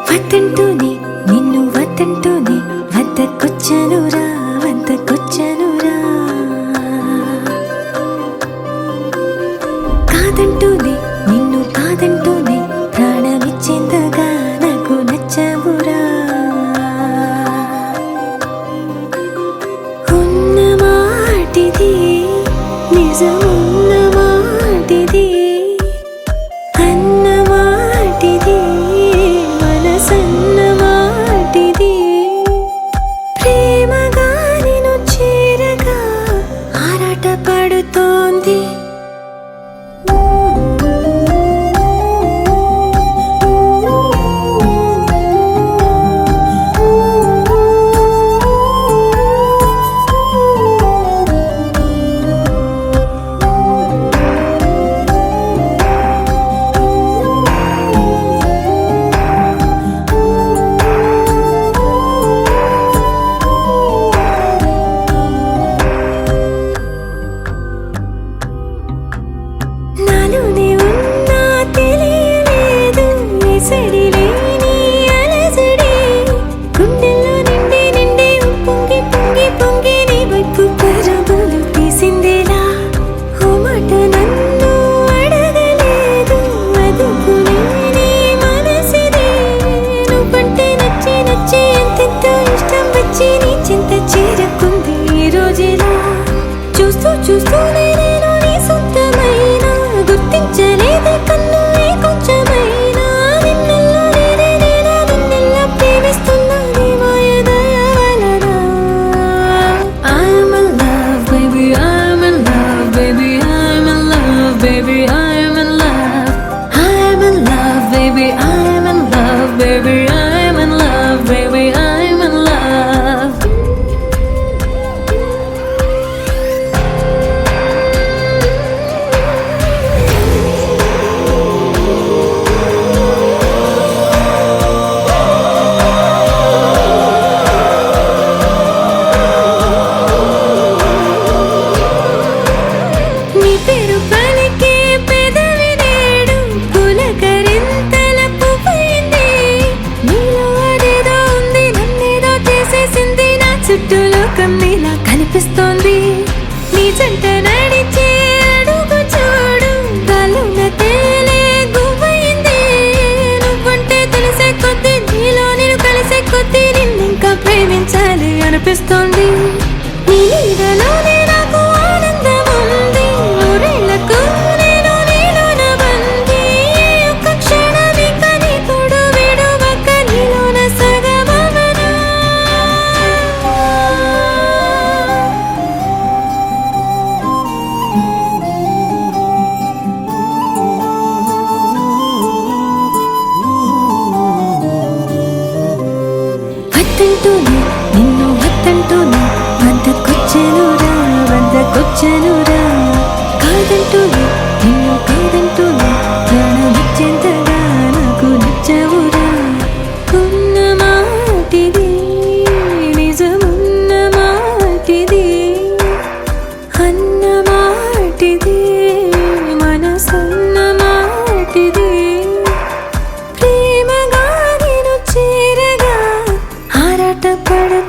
వద్దంటూనే నిన్ను వద్దంటూనే వద్దకొచ్చానురా వద్దకొచ్చానురా కాదంటూనే నిన్ను కాదంటూనే ప్రాణమిచ్చేంతగా నాకు నచ్చావురా ఉన్న మాటిది నిజమున్న మాటిది అన్న మాటిది మనసన్న మాటిది ప్రేమగా నిన్ను చేరగా ఆరాట పడుతోంది నాలోనే ఉన్నా తెలియలేదు ఎసడి లేని అలజడి గుండెల్లో నిండి నిండి పొంగి పొంగి పొంగి నీ వైపు పరుగులు తీసిందేలా ఓ మాట నన్ను అడగలేదు అదుపులేని మనసిది నువ్వంటే నచ్చి నచ్చి ఎంతెంతో ఇష్టం వచ్చి నీ చింత చేరుకుంది ఈ రోజులా చూస్తూ చూస్తూనే నేను నీ సొంతమైనా గుర్తించలేదే కన్ను ఏ కొంచెమైనా నిన్నెల్లా నేనే నేనా నిన్నెల్లా ప్రేమిస్తున్నా నీ మాయదయ వలన I'm in love baby I'm in love baby I'm in love baby I'm in love I'm in love baby I'm in love baby I'm in love baby I'm in love నీ పేరు పలికే పెదవి నేడు పులకరింతల పువ్వైంది నీలో అదేదో ఉంది నన్నేదో చేసేసింది నా చుట్టూ లోకం నీలా కనిపిస్తోంది నీ జంట నడిచే అడుగు చూడు గాలున తేలే గువ్వైంది నువ్వంటే తెలిసే కొద్దీ నీలో నేను కలిసే కొద్దీ నిన్నింకా ప్రేమించాలి అనిపిస్తోంది నీ నీడలోనే నాకు ఆనందం ఉంది నూరేళ్లకు నేను నీలోన బంది ఒక్క క్షణమిక నీ తోడు విడువక నీలోన సగమవనా వద్దంటూనే నిన్ను వద్దంటూనే వద్దకొచ్చానురా వద్దకొచ్చానురా కాదంటూనే నిన్ను కాదంటూనే ప్రాణమిచ్చేంతగా నాకు నచ్చావురా ఉన్న మాటిది నిజమున్న మాటిది అన్న మాటిది మనసన్న మాటిది ప్రేమగా నేను చేరగా ఆరాట పడుతోంది